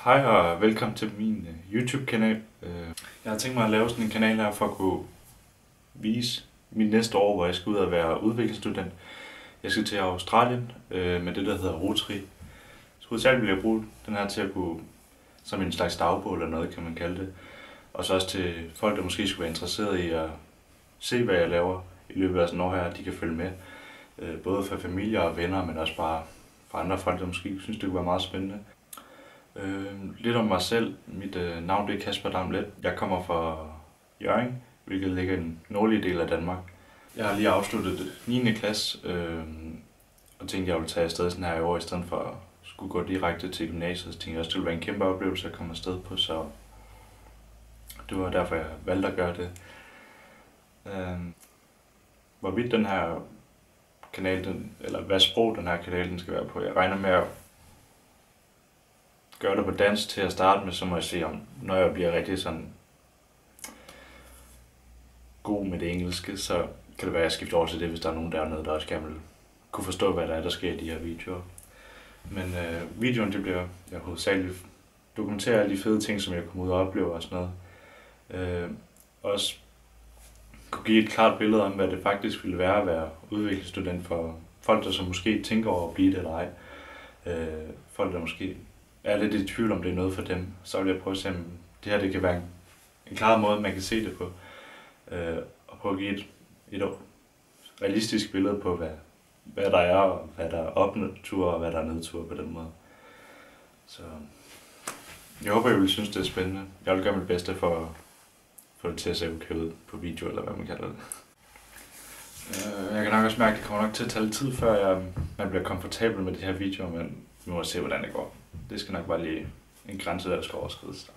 Hej og velkommen til min YouTube-kanal. Jeg har tænkt mig at lave sådan en kanal her for at kunne vise mit næste år, hvor jeg skal ud og være udviklingsstudent. Jeg skal til Australien med det, der hedder Rotary. Så hovedsageligt vil jeg bruge den her til at kunne, som en slags dagbog eller noget, kan man kalde det. Og så også til folk, der måske skulle være interesseret i at se, hvad jeg laver i løbet af sådan et år her, de kan følge med. Både for familier og venner, men også bare for andre folk, der måske synes, det kunne være meget spændende. Lidt om mig selv. Mit navn det er Kasper Damlet. Jeg kommer fra Hjørring, hvilket ligger i den nordlige del af Danmark. Jeg har lige afsluttet 9. klasse og tænkte, jeg ville tage afsted sådan her i år, i stedet for at skulle gå direkte til gymnasiet. Så tænkte jeg også, det ville være en kæmpe oplevelse at komme afsted på, så det var derfor, jeg valgte at gøre det. Hvorvidt den her kanal, eller hvad sprog den her kanal den skal være på, jeg regner med at gøre det på dansk til at starte med, så må jeg se om, når jeg bliver rigtig sådan god med det engelske, så kan det være, at jeg skifter over til det, hvis der er nogen dernede, der også gerne vil kunne forstå, hvad der er, der sker i de her videoer. Men videoen, det bliver jeg hovedsageligt dokumentere alle de fede ting, som jeg kommer ud og opleve og sådan noget. Også kunne give et klart billede om, hvad det faktisk ville være at være udviklingsstudent for folk, der så måske tænker over at blive det eller ej. Folk, der måske er lidt i tvivl om det er noget for dem, så vil jeg prøve at se, om det her det kan være en klar måde, man kan se det på. Og prøve at give et realistisk billede på, hvad der er, og hvad der er optur og hvad der er nedtur på den måde. Så jeg håber, I vil synes, det er spændende. Jeg vil gøre mit bedste for at få det til at se okay ud på video, eller hvad man kalder det. Jeg kan nok også mærke, at det kommer nok til at tage lidt tid, før man bliver komfortabel med de her videoer, men vi må se, hvordan det går. Det skal nok bare lige en grænse, der skal overskrides.